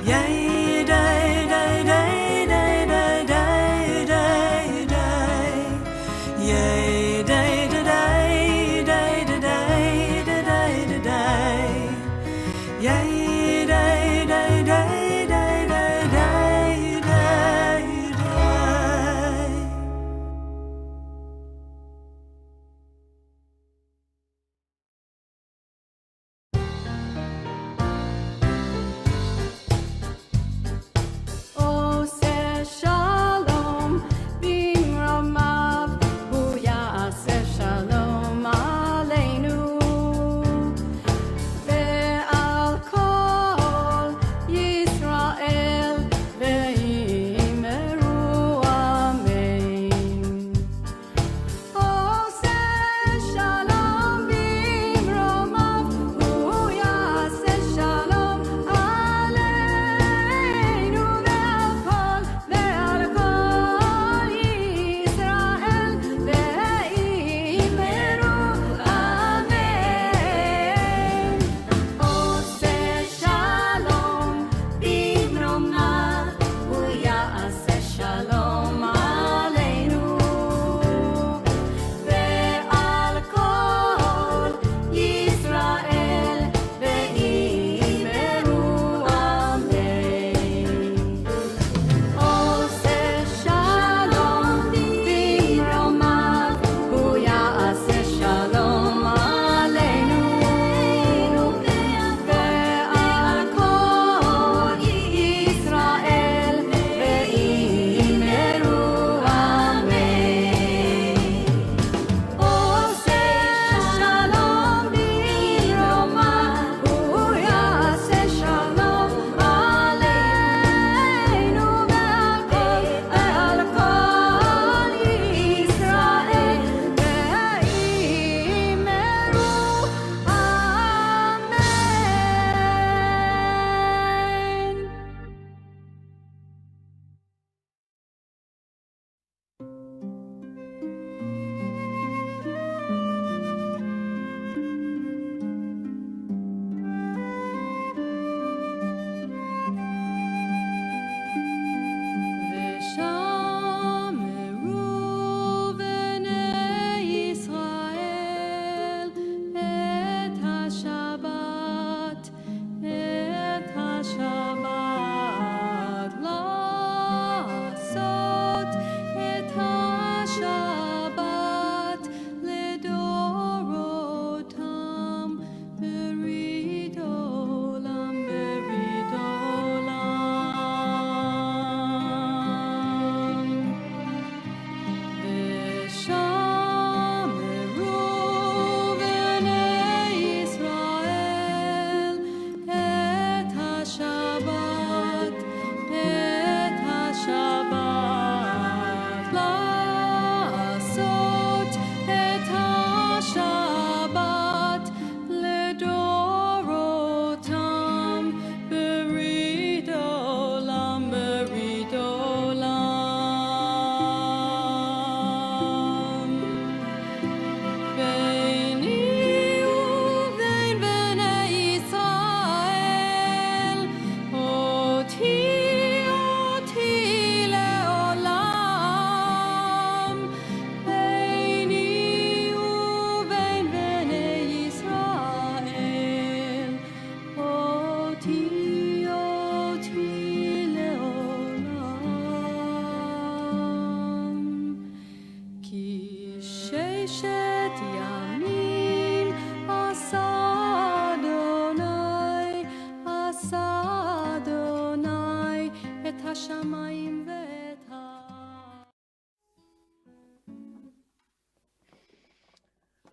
Yay, day, day, day, day, day, day.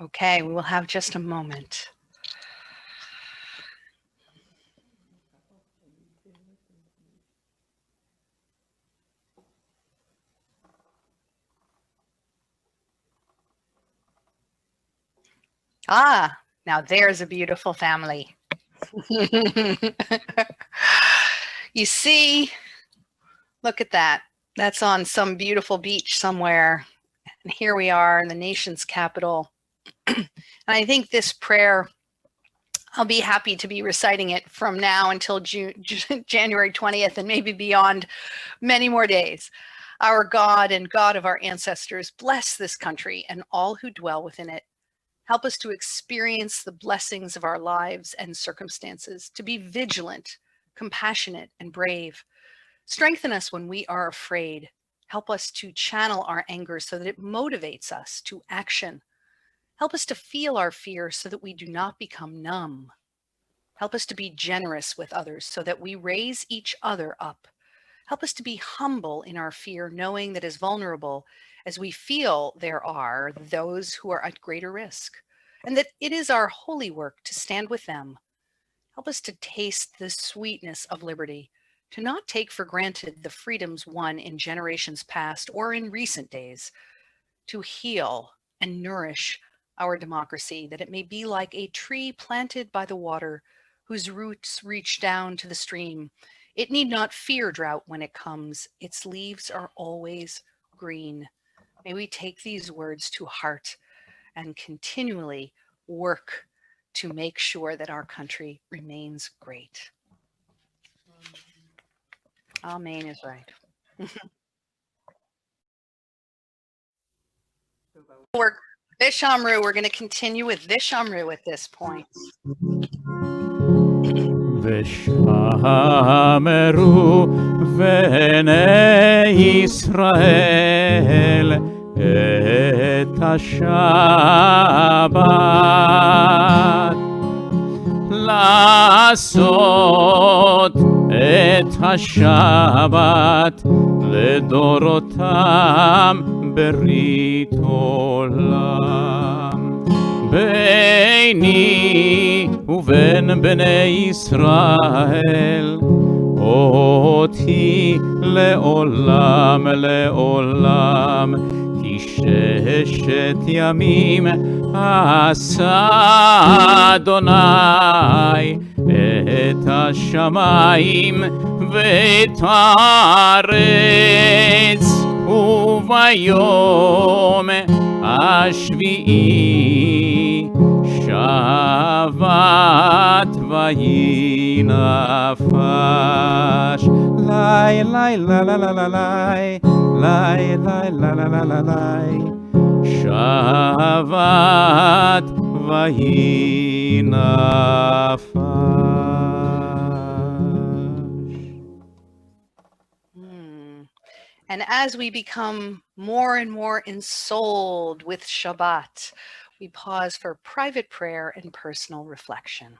Okay, we will have just a moment. Ah, now there's a beautiful family. You see, look at that. That's on some beautiful beach somewhere. And here we are in the nation's capital. And I think this prayer, I'll be happy to be reciting it from now until January 20th and maybe beyond many more days. Our God and God of our ancestors, bless this country and all who dwell within it. Help us to experience the blessings of our lives and circumstances, to be vigilant, compassionate, and brave. Strengthen us when we are afraid. Help us to channel our anger so that it motivates us to action. Help us to feel our fear so that we do not become numb. Help us to be generous with others so that we raise each other up. Help us to be humble in our fear, knowing that as vulnerable as we feel there are those who are at greater risk, and that it is our holy work to stand with them. Help us to taste the sweetness of liberty, to not take for granted the freedoms won in generations past or in recent days, to heal and nourish our democracy, that it may be like a tree planted by the water, whose roots reach down to the stream. It need not fear drought when it comes. Its leaves are always green. May we take these words to heart and continually work to make sure that our country remains great. Amen is right. We're Vishamru. We're going to continue with Vishamru at this point. ושמרו בני ישראל את השבת לעשות את השבת לדורותם ברית עולם ביני ובין בני ישראל אותי לעולם לעולם כי ששת ימים עשה אדוני את השמיים ואת הארץ וביום השביעי שבת ויהי נפש. לי לי לה לה לה לה לי לי לי לה לה לה לה לי שבת ויהי נפש. And as we become more and more ensouled with Shabbat, we pause for private prayer and personal reflection.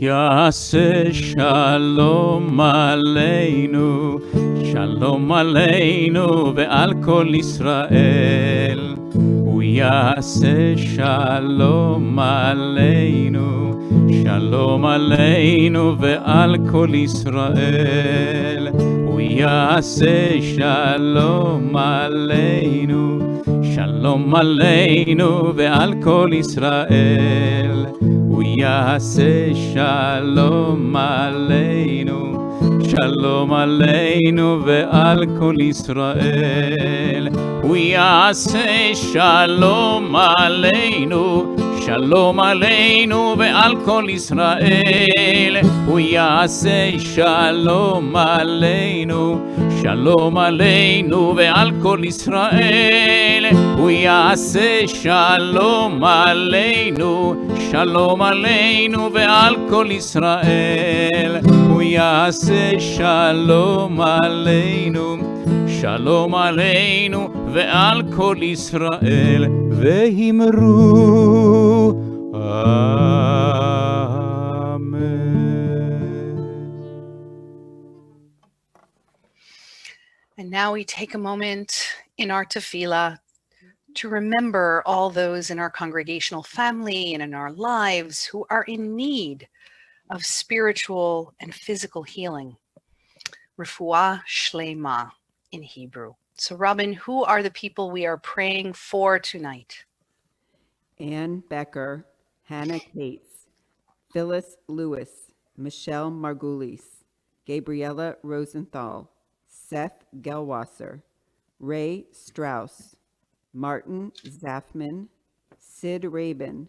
יעשה שלום עלינו, שלום עלינו ועל כל ישראל. הוא יעשה שלום עלינו, שלום עלינו ועל כל ישראל. הוא יעשה שלום עלינו, שלום עלינו ועל כל ישראל. הוא יעשה שלום עלינו, שלום עלינו ועל כל ישראל. הוא יעשה שלום עלינו, שלום עלינו ועל כל ישראל. הוא יעשה שלום עלינו, שלום עלינו ועל כל ישראל. הוא יעשה שלום עלינו, שלום עלינו ועל כל ישראל. הוא יעשה שלום עלינו, שלום עלינו ועל כל ישראל. ואמרו אמן. And now we take a moment in our tefillah to remember all those in our congregational family and in our lives who are in need of spiritual and physical healing. Refuah Shlema in Hebrew. So Robin, who are the people we are praying for tonight? Ann Becker, Hannah Cates, Phyllis Lewis, Michelle Margulies, Gabriella Rosenthal, Seth Gelwasser, Ray Strauss, Martin Zafman, Sid Rabin,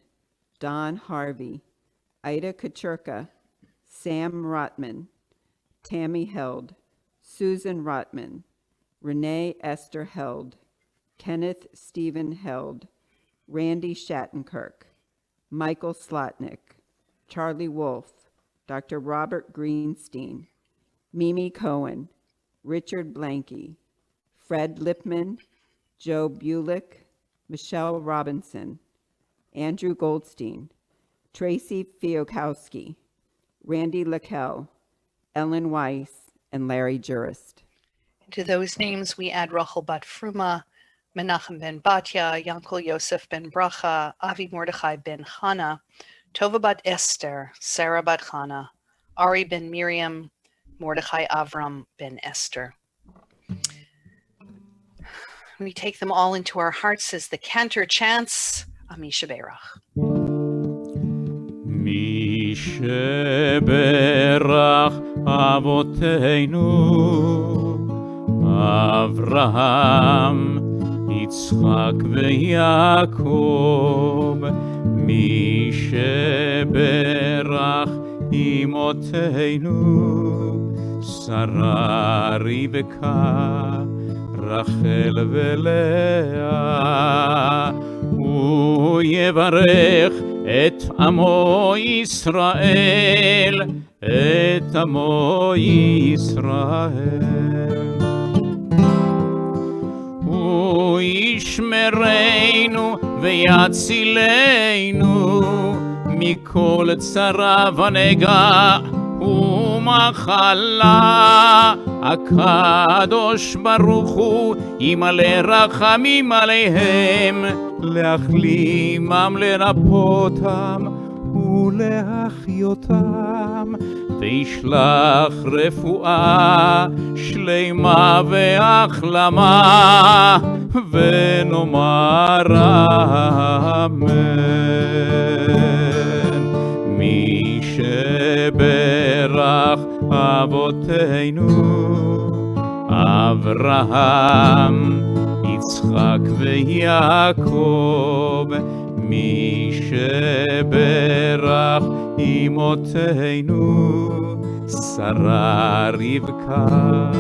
Don Harvey, Ida Kachurka, Sam Rotman, Tammy Held, Susan Rotman, Renee Esther Held, Kenneth Stephen Held, Randy Shattenkirk, Michael Slotnick, Charlie Wolf, Dr. Robert Greenstein, Mimi Cohen, Richard Blanky, Fred Lipman, Joe Bulick, Michelle Robinson, Andrew Goldstein, Tracy Fiokowski, Randy Lakel, Ellen Weiss, and Larry Jurist. To those names, we add Rachel Bat Fruma, Menachem ben Batya, Yankel Yosef ben Bracha, Avi Mordechai ben Chana, Tova bat Esther, Sarah bat Chana, Ari ben Miriam, Mordechai Avram ben Esther. We take them all into our hearts as the Cantor chants, Ami Sheberach. מי שברך אבותינו, אברהם, יצחק ויעקב. מי שברך אמותינו, שרה רבקה, רחל ולאה. הוא יברך את עמו ישראל, את עמו ישראל. הוא ישמרנו ויצילנו מכל צרה ונגע ומחלה. הקדוש ברוך הוא ימלא רחמים עליהם, להחלימם, לרפאותם ולהחיותם, וישלח רפואה שלמה והחלמה, ונאמר אמן. מי שברך אבותינו, אברהם, יצחק ויעקב. מי שברך אמותינו, שרה רבקה,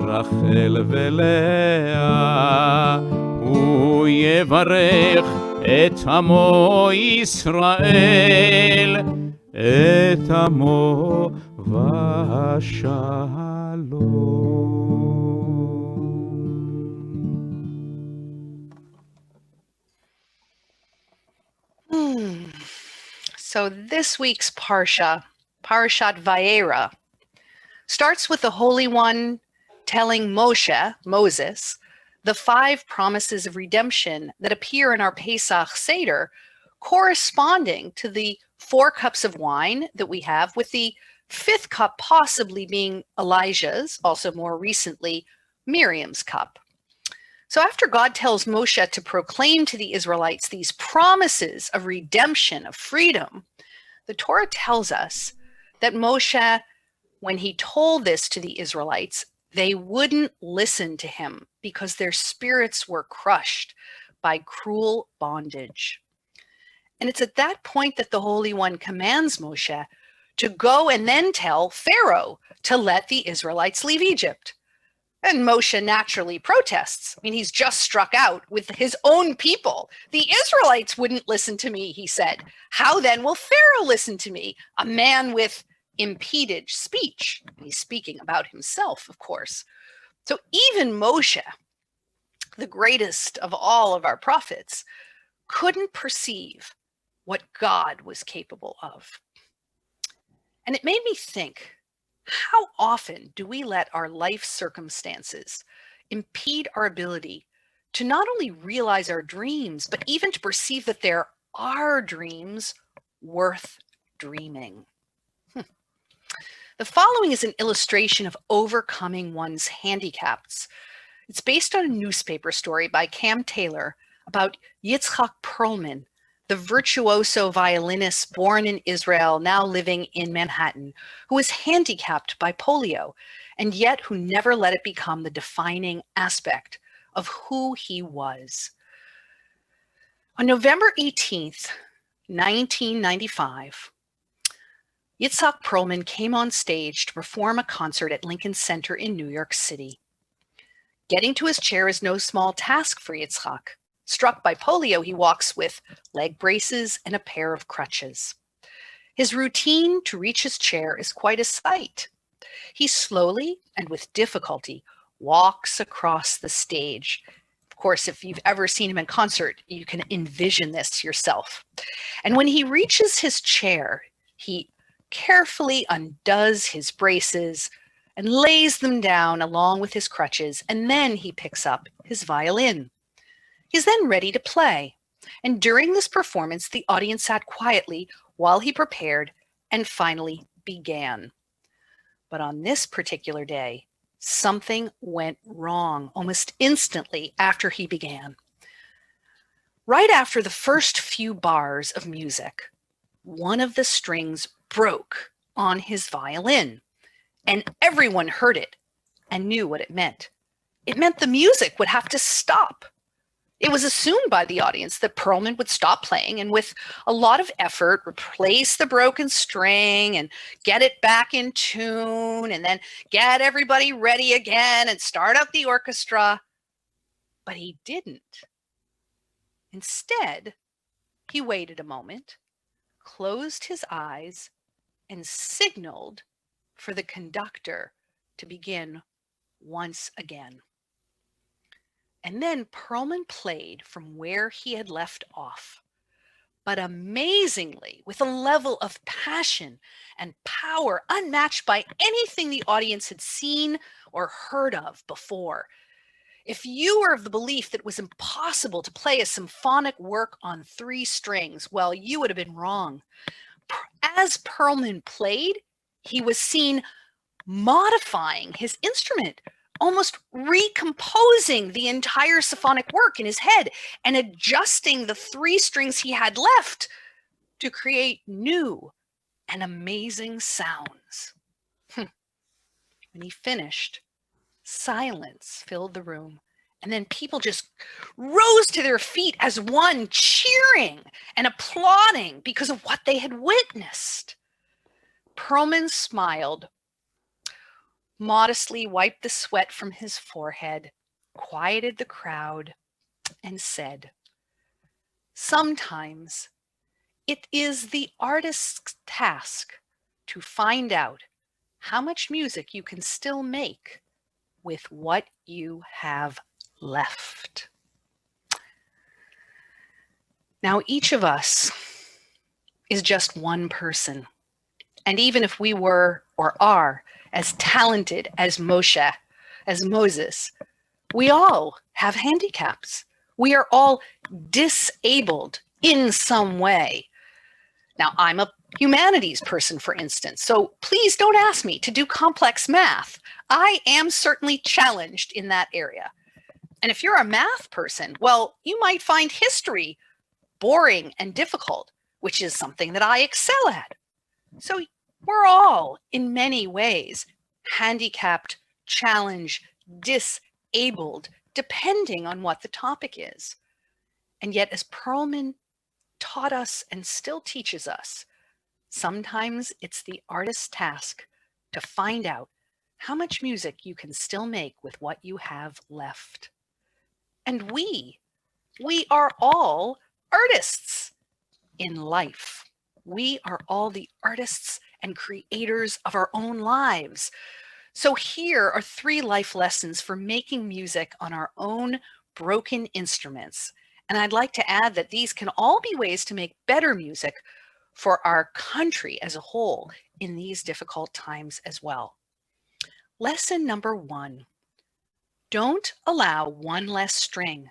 רחל ולאה. הוא יברך את עמו ישראל, את עמו ושלום. So this week's Parsha Parashat Vayera, starts with the Holy One telling Moses, the 5 promises of redemption that appear in our Pesach Seder, corresponding to the 4 cups of wine that we have, with the 5th cup possibly being Elijah's, also more recently Miriam's cup. So after God tells Moshe to proclaim to the Israelites these promises of redemption, of freedom, the Torah tells us that Moshe, when he told this to the Israelites, they wouldn't listen to him because their spirits were crushed by cruel bondage. And it's at that point that the Holy One commands Moshe to go and then tell Pharaoh to let the Israelites leave Egypt. And Moshe naturally protests. I mean, he's just struck out with his own people. The Israelites wouldn't listen to me, he said. How then will Pharaoh listen to me, a man with impeded speech? And he's speaking about himself, of course. So even Moshe, the greatest of all of our prophets, couldn't perceive what God was capable of. And it made me think, how often do we let our life circumstances impede our ability to not only realize our dreams, but even to perceive that there are dreams worth dreaming? The following is an illustration of overcoming one's handicaps. It's based on a newspaper story by Cam Taylor about Yitzhak Perlman, the virtuoso violinist born in Israel, now living in Manhattan, who was handicapped by polio, and yet who never let it become the defining aspect of who he was. On November 18th, 1995, Yitzhak Perlman came on stage to perform a concert at Lincoln Center in New York City. Getting to his chair is no small task for Yitzhak. Struck by polio, he walks with leg braces and a pair of crutches. His routine to reach his chair is quite a sight. He slowly and with difficulty walks across the stage. Of course, if you've ever seen him in concert, you can envision this yourself. And when he reaches his chair, he carefully undoes his braces and lays them down along with his crutches, and then he picks up his violin. He's then ready to play. And during this performance, the audience sat quietly while he prepared and finally began. But on this particular day, something went wrong almost instantly after he began. Right after the first few bars of music, one of the strings broke on his violin, and everyone heard it and knew what it meant. It meant the music would have to stop. It was assumed by the audience that Perlman would stop playing and with a lot of effort replace the broken string and get it back in tune and then get everybody ready again and start up the orchestra. But he didn't. Instead, he waited a moment, closed his eyes, and signaled for the conductor to begin once again. And then Perlman played from where he had left off, but amazingly, with a level of passion and power unmatched by anything the audience had seen or heard of before. If you were of the belief that it was impossible to play a symphonic work on 3 strings, well, you would have been wrong. As Perlman played, he was seen modifying his instrument, almost recomposing the entire symphonic work in his head and adjusting the 3 strings he had left to create new and amazing sounds. When he finished, silence filled the room, and then people just rose to their feet as one, cheering and applauding because of what they had witnessed. Perlman smiled, modestly wiped the sweat from his forehead, quieted the crowd, and said, "Sometimes it is the artist's task to find out how much music you can still make with what you have left." Now, each of us is just one person, And even if we were or are as talented as Moshe, as Moses, we all have handicaps. We are all disabled in some way. Now, I'm a humanities person, for instance, so please don't ask me to do complex math. I am certainly challenged in that area. And if you're a math person, well, you might find history boring and difficult, which is something that I excel at. So we're all, in many ways, handicapped, challenged, disabled, depending on what the topic is. And yet, as Perlman taught us and still teaches us, sometimes it's the artist's task to find out how much music you can still make with what you have left. And we are all artists in life. We are all the artists and creators of our own lives. So here are 3 life lessons for making music on our own broken instruments. And I'd like to add that these can all be ways to make better music for our country as a whole in these difficult times as well. Lesson number 1, don't allow one less string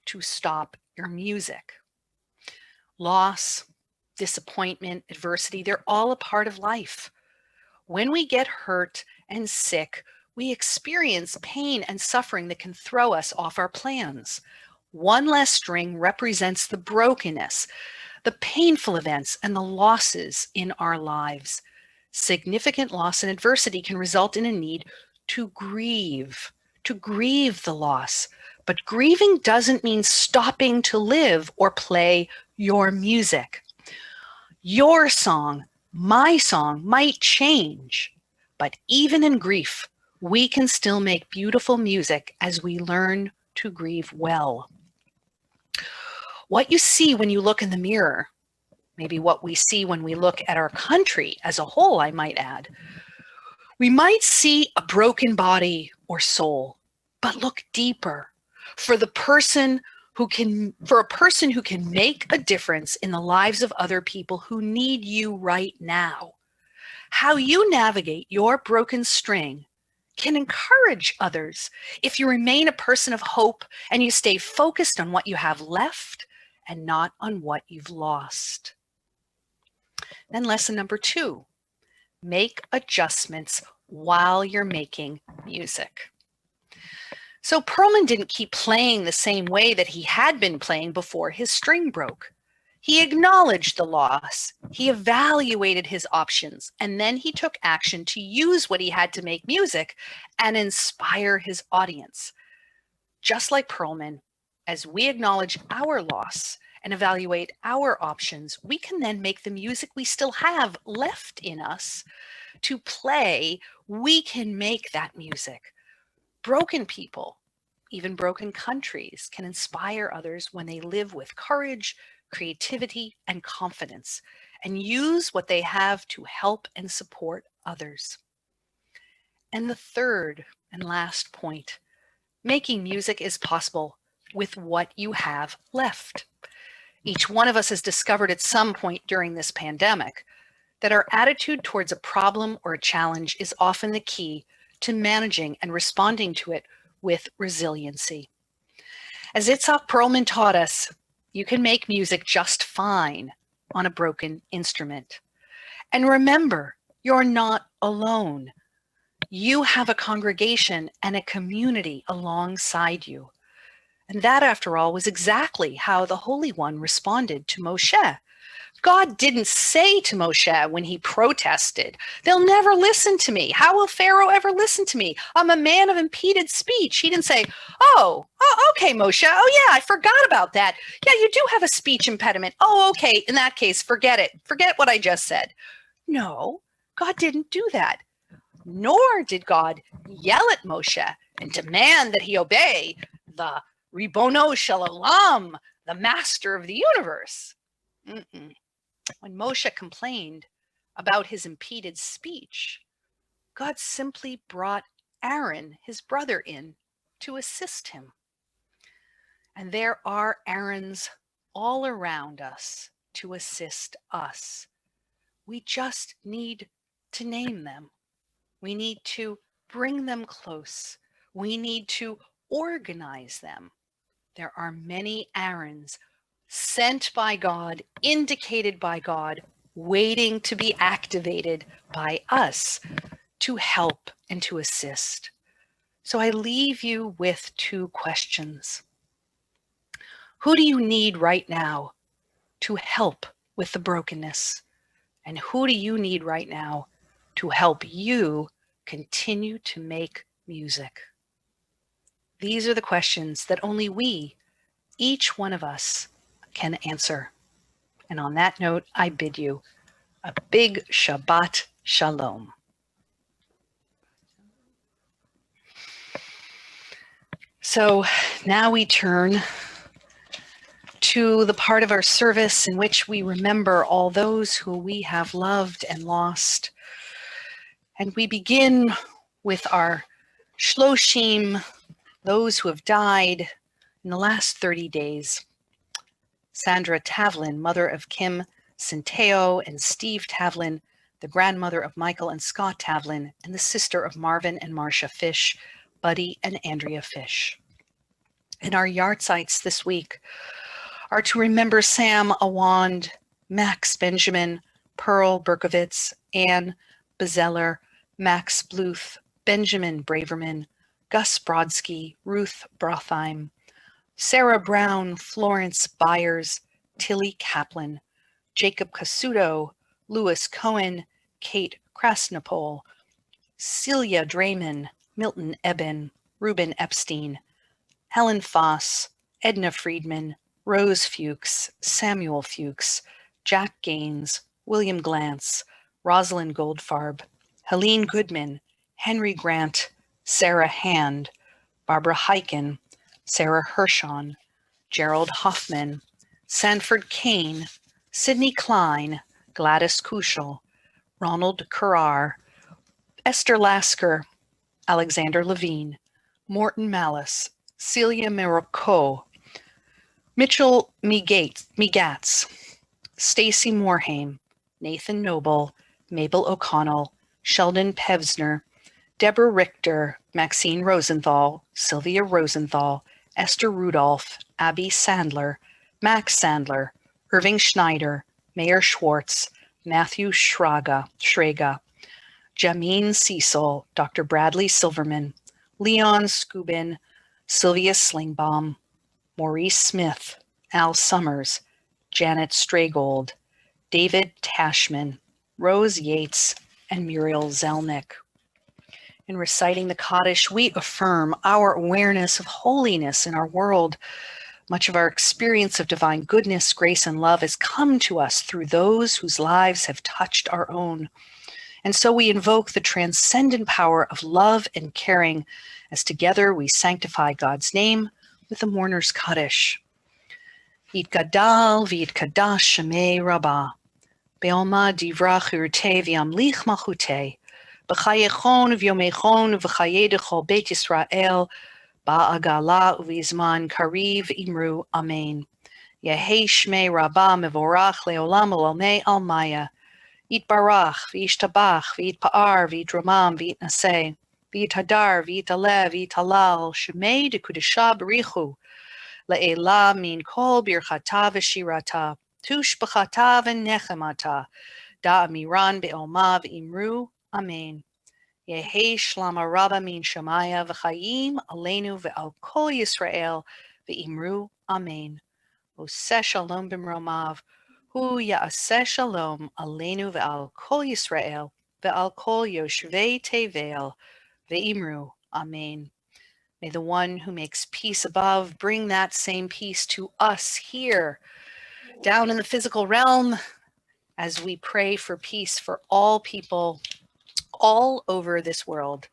to stop your music. Loss, disappointment, adversity, they're all a part of life. When we get hurt and sick, we experience pain and suffering that can throw us off our plans. One less string represents the brokenness, the painful events, and the losses in our lives. Significant loss and adversity can result in a need to grieve the loss. But grieving doesn't mean stopping to live or play your music. Your song, my song, might change, but even in grief, we can still make beautiful music as we learn to grieve well. What you see when you look in the mirror, maybe what we see when we look at our country as a whole, I might add, we might see a broken body or soul, but look deeper for a person who can make a difference in the lives of other people who need you right now. How you navigate your broken string can encourage others if you remain a person of hope and you stay focused on what you have left and not on what you've lost. Then lesson number 2, make adjustments while you're making music. So Perlman didn't keep playing the same way that he had been playing before his string broke. He acknowledged the loss, he evaluated his options, and then he took action to use what he had to make music and inspire his audience. Just like Perlman, as we acknowledge our loss and evaluate our options, we can then make the music we still have left in us to play. We can make that music. Broken people, even broken countries, can inspire others when they live with courage, creativity, and confidence, and use what they have to help and support others. And the third and last point, making music is possible with what you have left. Each one of us has discovered at some point during this pandemic that our attitude towards a problem or a challenge is often the key to managing and responding to it with resiliency. As Itzhak Perlman taught us, you can make music just fine on a broken instrument. And remember, you're not alone. You have a congregation and a community alongside you. And that, after all, was exactly how the Holy One responded to Moshe. God didn't say to Moshe when he protested, "They'll never listen to me. How will Pharaoh ever listen to me? I'm a man of impeded speech." He didn't say, oh, okay, Moshe. Oh, yeah, I forgot about that. Yeah, you do have a speech impediment. Oh, okay, in that case, forget it. Forget what I just said. No, God didn't do that. Nor did God yell at Moshe and demand that he obey the Ribono Shel Olam, the master of the universe. When Moshe complained about his impeded speech, God simply brought Aaron, his brother, in to assist him. And there are Aarons all around us to assist us. We just need to name them. We need to bring them close. We need to organize them. There are many Aarons sent by God, indicated by God, waiting to be activated by us to help and to assist. So I leave you with two questions. Who do you need right now to help with the brokenness? And who do you need right now to help you continue to make music? These are the questions that only we, each one of us, can answer. And on that note, I bid you a big Shabbat Shalom. So now we turn to the part of our service in which we remember all those who we have loved and lost. And we begin with our Shloshim, those who have died in the last 30 days. Sandra Tavlin, mother of Kim Centeo and Steve Tavlin, the grandmother of Michael and Scott Tavlin, and the sister of Marvin and Marcia Fish, Buddy and Andrea Fish. And our yahrzeits this week are to remember Sam Awand, Max Benjamin, Pearl Berkovitz, Anne Bezeller, Max Bluth, Benjamin Braverman, Gus Brodsky, Ruth Brotheim, Sarah Brown, Florence Byers, Tilly Kaplan, Jacob Casuto, Louis Cohen, Kate Krasnopol, Celia Drayman, Milton Eben, Ruben Epstein, Helen Foss, Edna Friedman, Rose Fuchs, Samuel Fuchs, Jack Gaines, William Glantz, Rosalind Goldfarb, Helene Goodman, Henry Grant, Sarah Hand, Barbara Heiken, Sarah Hershon, Gerald Hoffman, Sanford Kane, Sidney Klein, Gladys Kuschel, Ronald Carrar, Esther Lasker, Alexander Levine, Morton Malice, Celia Marocco, Mitchell Migatz, Stacy Morhaime, Nathan Noble, Mabel O'Connell, Sheldon Pevsner, Deborah Richter, Maxine Rosenthal, Sylvia Rosenthal, Esther Rudolph, Abby Sandler, Max Sandler, Irving Schneider, Mayor Schwartz, Matthew Schraga, Jameen Cecil, Dr. Bradley Silverman, Leon Scubin, Sylvia Slingbaum, Maurice Smith, Al Summers, Janet Straygold, David Tashman, Rose Yates, and Muriel Zelnick. In reciting the Kaddish, we affirm our awareness of holiness in our world. Much of our experience of divine goodness, grace, and love has come to us through those whose lives have touched our own. And so we invoke the transcendent power of love and caring as together we sanctify God's name with the mourner's Kaddish. Yitgadal v'yitkadash shemei Rabbah, be'oma divrach urte v'yamlich malchutei, b'chayechon v'yomechon v'chaye dechol Beit Yisrael, ba'agala u'vizman kariv imru, amen. Yehei shmei Rabbah mevorach leolam olamei almaya, yitbarach v'yishtabach v'yitpa'ar v'yitramam v'yitnaseh, v'yithadar v'yitalev v'yitalal, shemei dekudesha b'richu, Le'ela min kol birchata v'shirata, tush b'chata v'nechemata, da'amiran be'oma v'imru, amen. Yehei shlama rabba min shamaya v'chayim aleinu ve'al kol Yisrael v'imru, amen. Oseh shalom b'mromav, hu ya'aseh shalom aleinu ve'al kol Yisrael ve'al kol yoshvei tevel ve'imru, amen. May the one who makes peace above bring that same peace to us here, down in the physical realm, as we pray for peace for all people all over this world,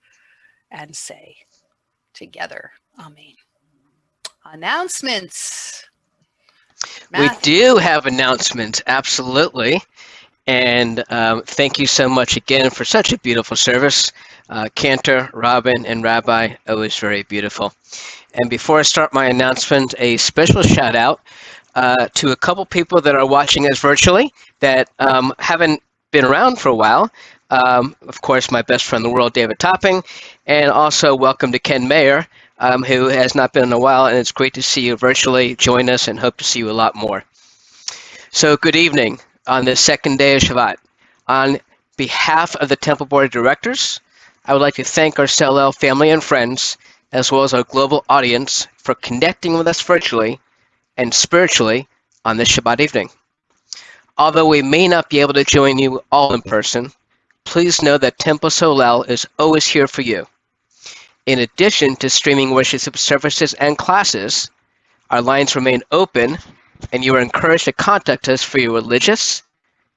and say together, amen. Announcements. We Matthew. do have announcements, absolutely. And thank you so much again for such a beautiful service. Cantor, Robin, and Rabbi, it was very beautiful. And before I start my announcement, a special shout out to a couple people that are watching us virtually that haven't been around for a while. Of course, my best friend in the world, David Topping, and also welcome to Ken Mayer, who has not been in a while, and it's great to see you virtually. Join us and hope to see you a lot more. So good evening on this second day of Shabbat. On behalf of the Temple Board of Directors, I would like to thank our Solel family and friends, as well as our global audience, for connecting with us virtually and spiritually on this Shabbat evening. Although we may not be able to join you all in person, please know that Temple Solel is always here for you. In addition to streaming worship services and classes, our lines remain open, and you are encouraged to contact us for your religious,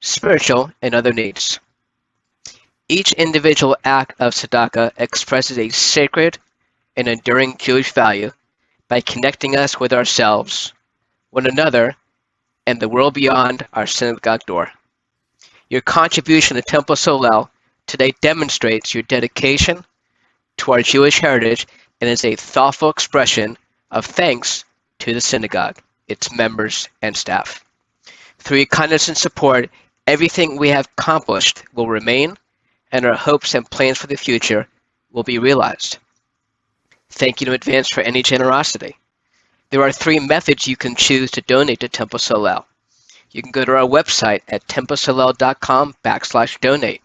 spiritual, and other needs. Each individual act of tzedakah expresses a sacred and enduring Jewish value by connecting us with ourselves, one another, and the world beyond our synagogue door. Your contribution to Temple Solel today demonstrates your dedication to our Jewish heritage and is a thoughtful expression of thanks to the synagogue, its members, and staff. Through your kindness and support, everything we have accomplished will remain, and our hopes and plans for the future will be realized. Thank you in advance for any generosity. There are 3 methods you can choose to donate to Temple Solel. You can go to our website at templesolel.com/donate.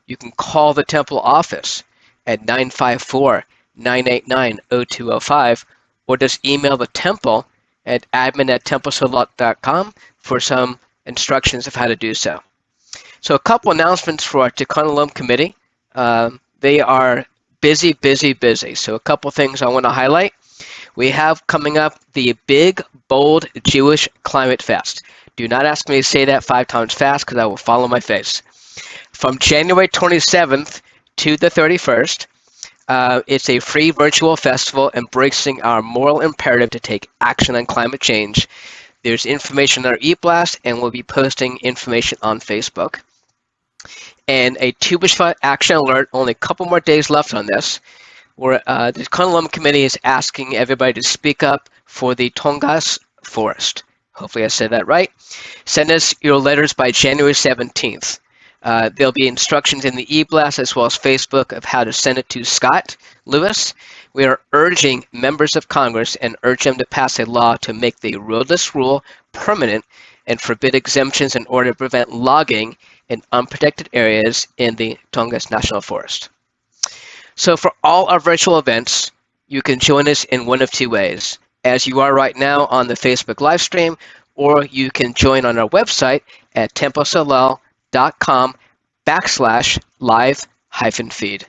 You can call the Temple office at 954-989-0205, or just email the Temple at admin@templesolel.com for some instructions of how to do so. So a couple announcements for our Tikkun Olam committee. They are busy, busy, busy. So a couple things I want to highlight. We have coming up the big, bold Jewish Climate Fest. Do not ask me to say that 5 times fast because I will fall on my face. From January 27th to the 31st, it's a free virtual festival embracing our moral imperative to take action on climate change. There's information on our e-blast, and we'll be posting information on Facebook. And a Tu B'Shvat action alert, only a couple more days left on this, where the Tikkun Olam committee is asking everybody to speak up for the Tongass forest. Hopefully I said that right. Send us your letters by January 17th. There'll be instructions in the e-blast as well as Facebook of how to send it to Scott Lewis. We are urging members of Congress and urge them to pass a law to make the roadless rule permanent and forbid exemptions in order to prevent logging in unprotected areas in the Tongass National Forest. So for all our virtual events, you can join us in one of 2 ways, as you are right now on the Facebook live stream, or you can join on our website at templesolel.com/live-feed.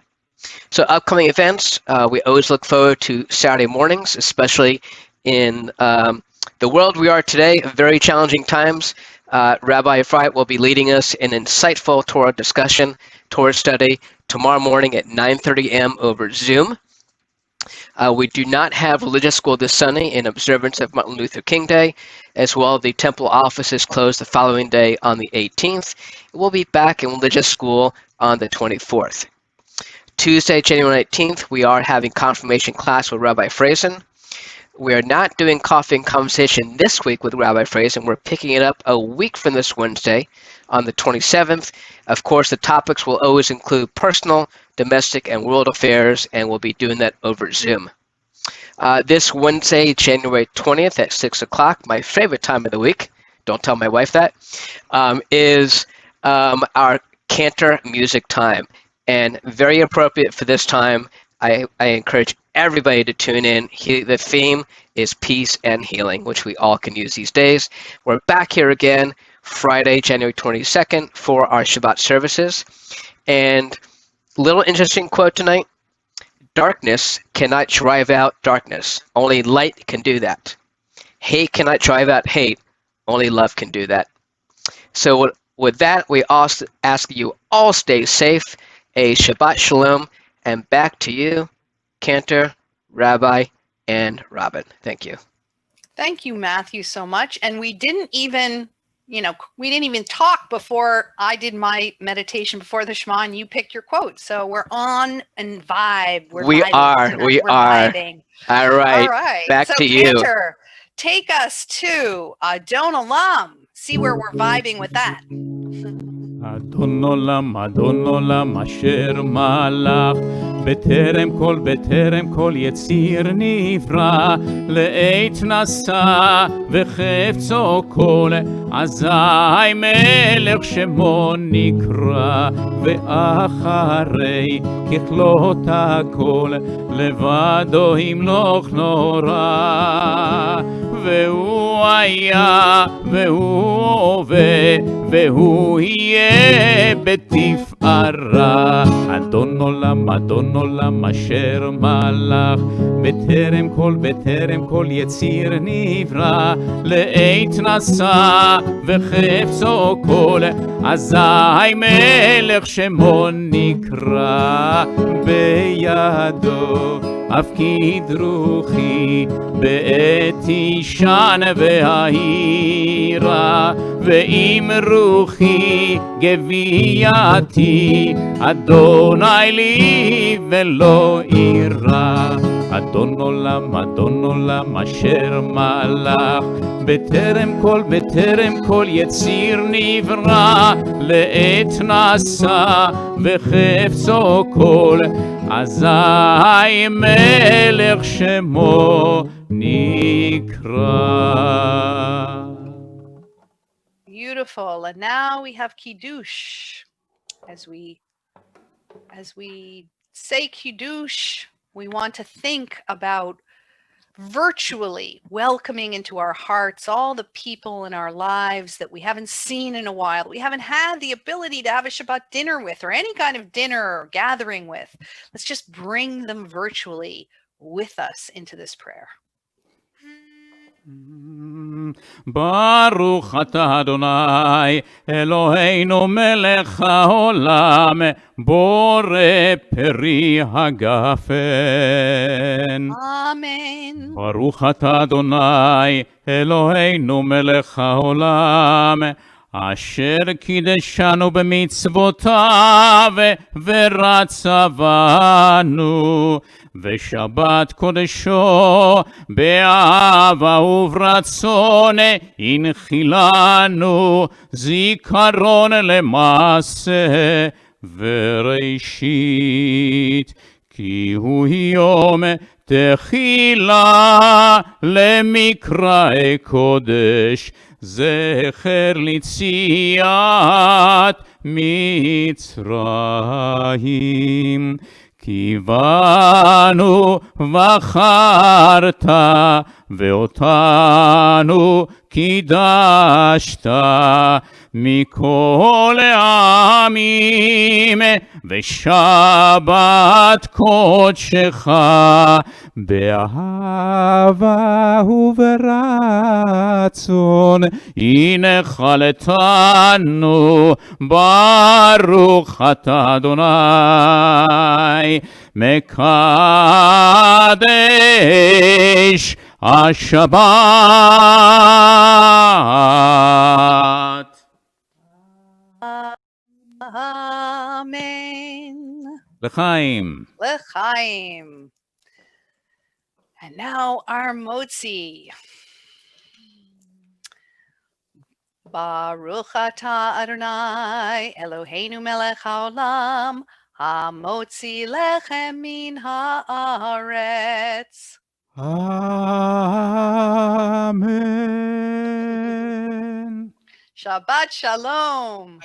So upcoming events, we always look forward to Saturday mornings, especially in the world we are today, very challenging times. Rabbi Efrat will be leading us in insightful Torah discussion, Torah study, tomorrow morning at 9:30 a.m. over Zoom. We do not have religious school this Sunday in observance of Martin Luther King Day. As well, the temple office is closed the following day on the 18th. We'll be back in religious school on the 24th. Tuesday, January 19th, we are having confirmation class with Rabbi Rosen. We are not doing coffee and conversation this week with Rabbi Rosen. We're picking it up a week from this Wednesday on the 27th. Of course, the topics will always include personal, domestic, and world affairs, and we'll be doing that over Zoom. This Wednesday, January 20th at 6 o'clock, my favorite time of the week, don't tell my wife that, is our Cantor music time. And very appropriate for this time, I encourage everybody to tune in. The theme is peace and healing, which we all can use these days. We're back here again Friday, January 22nd for our Shabbat services. And little interesting quote tonight. Darkness cannot drive out darkness. Only light can do that. Hate cannot drive out hate. Only love can do that. So with that, we also ask you all stay safe. A Shabbat Shalom. And back to you, Cantor, Rabbi, and Robin. Thank you. Thank you, Matthew, so much. And we didn't even talk before I did my meditation before the Shema, and you picked your quote. So we're on and vibe. We are. Vibing. All right. Back so to you. Cantor, take us to Adon Olam. See where we're vibing with that. אדון עולם אשר מלך בטרם כל יציר נברא לעת נשא וחפצו כל אזי מלך שמו נקרא ואחרי ככלות הכל לבדו ימלוך נורא והוא היה והוא הווה והוא יהיה בתפארה אדון עולם אשר מלך בטרם כל יציר נברא לעת נשא וחפצו כל אזי מלך שמו נקרא בידו הפקיד רוחי בעת אישן והעירה ואם רוחי גווייתי אדוני לי ולא אירא אדון עולם אשר מלך בטרם כל יציר נברא לעת נשא וחפצו כל אזי מלך שמו נקרא. Beautiful. And now we have Kiddush. As we say Kiddush, we want to think about virtually welcoming into our hearts all the people in our lives that we haven't seen in a while, we haven't had the ability to have a Shabbat dinner with or any kind of dinner or gathering with. Let's just bring them virtually with us into this prayer. ברוך אתה אדוני אלוהינו מלך העולם בורא פרי הגפן Amen. ברוך אתה אדוני אלוהינו מלך העולם אשר קידשנו במצוותיו ורצה בנו ושבת קודשו באהבה וברצון הנחילנו זיכרון למעשה וראשית כי הוא יום תחילה למקראי קודש זכר ליציאת מצרים כי בנו בחרת ואותנו קידשת מכל העמים ושבת קודשך באהבה וברצון הנחלתנו ברוך אתה אדוני מקדש השבת. Amen. לחיים. L'chaim. And now our motzi. Baruch atah Adonai Eloheinu melech haolam hamotzi lechem min haaretz. Amen. Shabbat shalom.